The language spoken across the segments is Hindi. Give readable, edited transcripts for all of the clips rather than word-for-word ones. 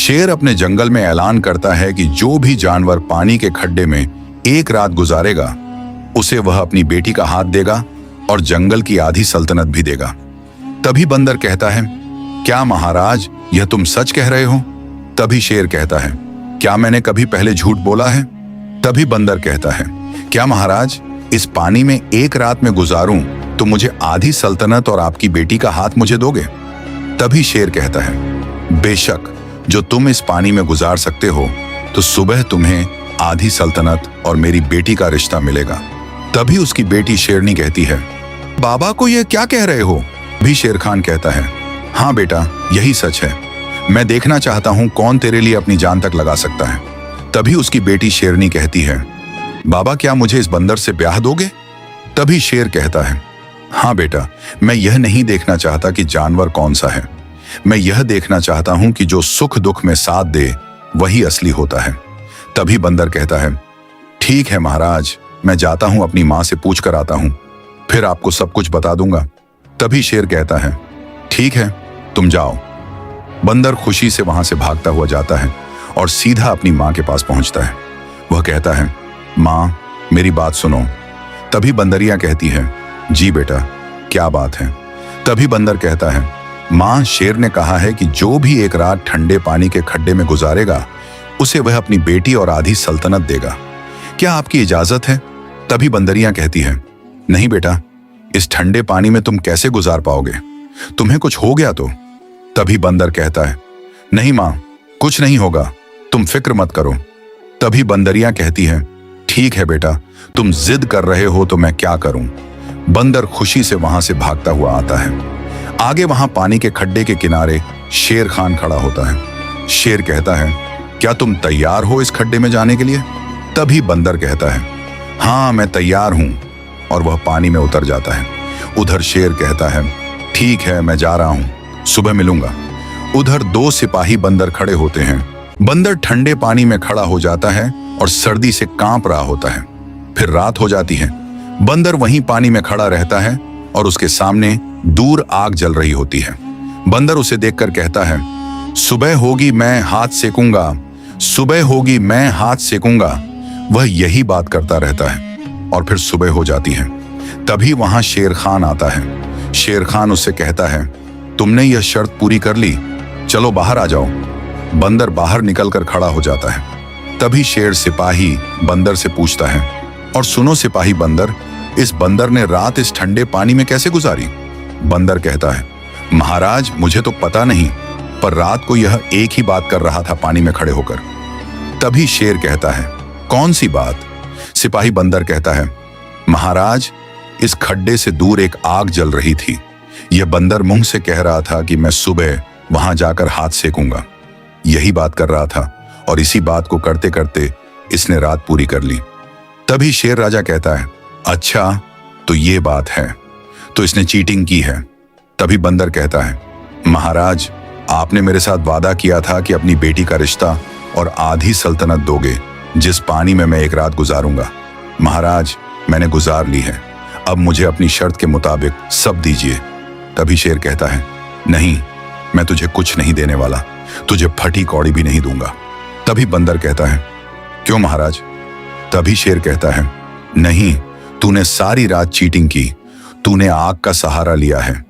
शेर अपने जंगल में ऐलान करता है कि जो भी जानवर पानी के खड्डे में एक रात गुजारेगा उसे वह अपनी बेटी का हाथ देगा और जंगल की आधी सल्तनत भी देगा। तभी बंदर कहता है, क्या महाराज यह तुम सच कह रहे हो? तभी शेर कहता है, क्या मैंने कभी पहले झूठ बोला है? तभी बंदर कहता है, क्या महाराज इस पानी में एक रात में गुजारूं तो मुझे आधी सल्तनत और आपकी बेटी का हाथ मुझे दोगे? तभी शेर कहता है, बेशक जो तुम इस पानी में गुजार सकते हो तो सुबह तुम्हें आधी सल्तनत और मेरी बेटी का रिश्ता मिलेगा। तभी उसकी बेटी शेरनी कहती है, बाबा को यह क्या कह रहे हो? भी शेर खान कहता है, हाँ बेटा यही सच है, मैं देखना चाहता हूं कौन तेरे लिए अपनी जान तक लगा सकता है। तभी उसकी बेटी शेरनी कहती है, बाबा क्या मुझे इस बंदर से ब्याह दोगे? तभी शेर कहता है, हाँ बेटा मैं यह नहीं देखना चाहता कि जानवर कौन सा है, मैं यह देखना चाहता हूं कि जो सुख दुख में साथ दे वही असली होता है। तभी बंदर कहता है, ठीक है महाराज, मैं जाता हूं अपनी मां से पूछ कर आता हूं, फिर आपको सब कुछ बता दूंगा। तभी शेर कहता है, ठीक है तुम जाओ। बंदर खुशी से वहां से भागता हुआ जाता है और सीधा अपनी मां के पास पहुंचता है। वह कहता है, मां मेरी बात सुनो। तभी बंदरिया कहती है, जी बेटा क्या बात है? तभी बंदर कहता है, मां शेर ने कहा है कि जो भी एक रात ठंडे पानी के खड्डे में गुजारेगा उसे वह अपनी बेटी और आधी सल्तनत देगा, क्या आपकी इजाजत है? तभी बंदरिया कहती है, नहीं बेटा इस ठंडे पानी में तुम कैसे गुजार पाओगे, तुम्हें कुछ हो गया तो? तभी बंदर कहता है, नहीं मां कुछ नहीं होगा, तुम फिक्र मत करो। तभी बंदरिया कहती है, ठीक है बेटा तुम जिद कर रहे हो तो मैं क्या करूं। बंदर खुशी से वहां से भागता हुआ आता है। आगे वहां पानी के खड्डे के किनारे शेर खान खड़ा होता है। शेर कहता है, क्या तुम तैयार हो इस खड्डे में जाने के लिए? तभी बंदर कहता है, हाँ मैं तैयार हूं, और वह पानी में उतर जाता है। उधर शेर कहता है, ठीक है मैं जा रहा हूं, सुबह मिलूंगा। उधर दो सिपाही बंदर खड़े होते हैं। बंदर ठंडे पानी में खड़ा हो जाता है और सर्दी से कांप रहा होता है। फिर रात हो जाती है। बंदर वहीं पानी में खड़ा रहता है और उसके सामने दूर आग जल रही होती है। बंदर उसे देखकर कहता है, सुबह होगी मैं हाथ सेकूंगा, सुबह होगी मैं हाथ सेकूंगा। वह यही बात करता रहता है और फिर सुबह हो जाती है। तभी वहां शेर खान आता है। शेर खान उससे कहता है, तुमने यह शर्त पूरी कर ली, चलो बाहर आ जाओ। बंदर बाहर निकलकर खड़ा हो जाता है। तभी शेर सिपाही बंदर से पूछता है, और सुनो सिपाही बंदर, इस बंदर ने रात इस ठंडे पानी में कैसे गुजारी? बंदर कहता है, महाराज मुझे तो पता नहीं, पर रात को यह एक ही बात कर रहा था पानी में खड़े होकर। तभी शेर कहता है, कौन सी बात? सिपाही बंदर कहता है, महाराज इस खड्डे से दूर एक आग जल रही थी। यह बंदर मुंह से कह रहा था कि मैं सुबह वहां जाकर हाथ सेकूंगा। यही बात कर रहा था और इसी बात को करते करते इसने रात पूरी कर ली। तभी शेर राजा कहता है, अच्छा तो ये बात है, तो इसने चीटिंग की है। तभी बंदर कहता है, महाराज आपने मेरे साथ वादा किया था कि अपनी बेटी का रिश्ता और आधी सल्तनत दोगे जिस पानी में मैं एक रात गुजारूंगा। महाराज मैंने गुजार ली है, अब मुझे अपनी शर्त के मुताबिक सब दीजिए। तभी शेर कहता है, नहीं मैं तुझे कुछ नहीं देने वाला, तुझे फटी कौड़ी भी नहीं दूंगा। तभी बंदर कहता है, क्यों महाराज? तभी शेर कहता है, नहीं तूने सारी रात चीटिंग की, तूने आग का सहारा लिया है,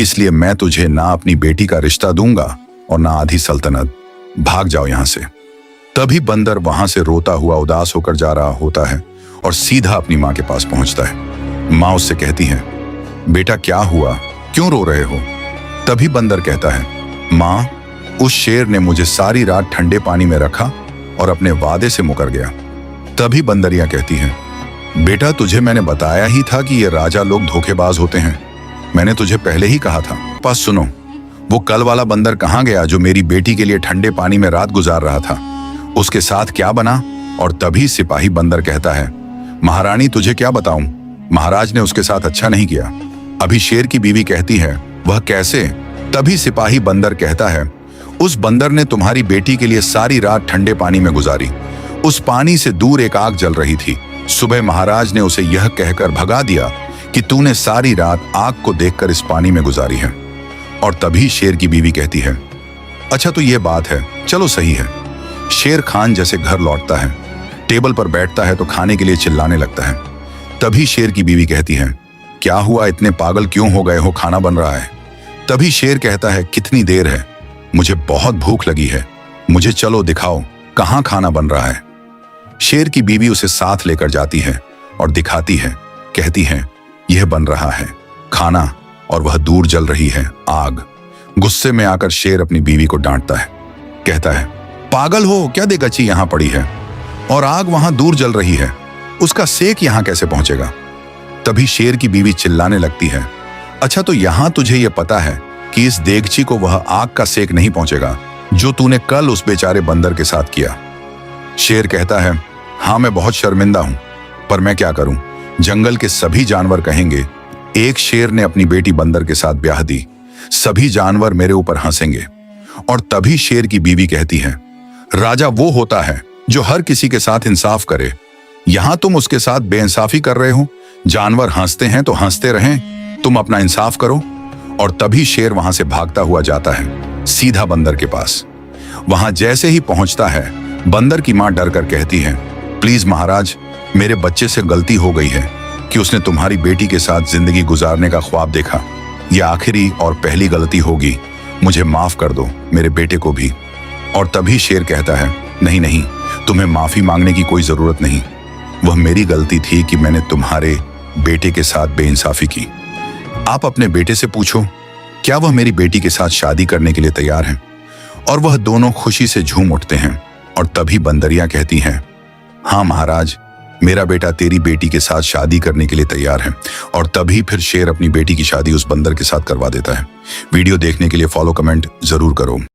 इसलिए मैं तुझे ना अपनी बेटी का रिश्ता दूंगा और ना आधी सल्तनत। भाग जाओ यहां से। तभी बंदर वहां से रोता हुआ उदास होकर जा रहा होता है और सीधा अपनी मां के पास पहुंचता है। मां उससे कहती है, बेटा क्या हुआ, क्यों रो रहे हो? तभी बंदर कहता है, मां उस शेर ने मुझे सारी रात ठंडे पानी में रखा और अपने वादे से मुकर गया। तभी बंदरिया कहती है, बेटा तुझे मैंने बताया ही था कि ये राजा लोग धोखेबाज होते हैं, मैंने तुझे पहले ही कहा था। पास सुनो, वो कल वाला बंदर कहाँ गया जो मेरी बेटी के लिए ठंडे पानी में रात गुजार रहा था, उसके साथ क्या बना? और तभी सिपाही बंदर कहता है, महारानी तुझे क्या बताऊं, महाराज ने उसके साथ अच्छा नहीं किया। अभी शेर की बीवी कहती है, वह कैसे? तभी सिपाही बंदर कहता है, उस बंदर ने तुम्हारी बेटी के लिए सारी रात ठंडे पानी में गुजारी, उस पानी से दूर एक आग जल रही थी। सुबह महाराज ने उसे यह कहकर भगा दिया कि तूने सारी रात आग को देखकर इस पानी में गुजारी है। और तभी शेर की बीवी कहती है, अच्छा तो ये बात है, चलो सही है। शेर खान जैसे घर लौटता है, टेबल पर बैठता है तो खाने के लिए चिल्लाने लगता है। तभी शेर की बीवी कहती है, क्या हुआ, इतने पागल क्यों हो गए हो, खाना बन रहा है। तभी शेर कहता है, कितनी देर है, मुझे बहुत भूख लगी है, मुझे चलो दिखाओ कहाँ खाना बन रहा है। शेर की बीवी उसे साथ लेकर जाती है और दिखाती है, कहती है, यह बन रहा है खाना और वह दूर जल रही है आग। गुस्से में आकर शेर अपनी बीवी को डांटता है, कहता है, पागल हो क्या, देगची यहां पड़ी है और आग वहां दूर जल रही है, उसका सेक यहां कैसे पहुंचेगा। तभी शेर की बीवी चिल्लाने लगती है, अच्छा तो यहां तुझे यह पता है कि इस देगची को वह आग का सेक नहीं पहुंचेगा जो तूने कल उस बेचारे बंदर के साथ किया। शेर कहता है, हाँ मैं बहुत शर्मिंदा हूं, पर मैं क्या करूं, जंगल के सभी जानवर कहेंगे एक शेर ने अपनी बेटी बंदर के साथ ब्याह दी, सभी जानवर मेरे ऊपर हंसेंगे। और तभी शेर की बीवी कहती है, राजा वो होता है जो हर किसी के साथ इंसाफ करे, यहां तुम उसके साथ बेइंसाफी कर रहे हो, जानवर हंसते हैं तो हंसते रहें, तुम अपना इंसाफ करो। और तभी शेर वहां से भागता हुआ जाता है सीधा बंदर के पास। वहां जैसे ही पहुंचता है, बंदर की मां डर कर कहती है, प्लीज महाराज, मेरे बच्चे से गलती हो गई है कि उसने तुम्हारी बेटी के साथ जिंदगी गुजारने का ख्वाब देखा, यह आखिरी और पहली गलती होगी, मुझे माफ कर दो, मेरे बेटे को भी। और तभी शेर कहता है, नहीं नहीं, तुम्हें माफी मांगने की कोई जरूरत नहीं, वह मेरी गलती थी कि मैंने तुम्हारे बेटे के साथ बेइंसाफी की। आप अपने बेटे से पूछो, क्या वह मेरी बेटी के साथ शादी करने के लिए तैयार हैं। और वह दोनों खुशी से झूम उठते हैं। और तभी बंदरियां कहती हैं, हाँ महाराज, मेरा बेटा तेरी बेटी के साथ शादी करने के लिए तैयार है। और तभी फिर शेर अपनी बेटी की शादी उस बंदर के साथ करवा देता है। वीडियो देखने के लिए फॉलो कमेंट जरूर करो।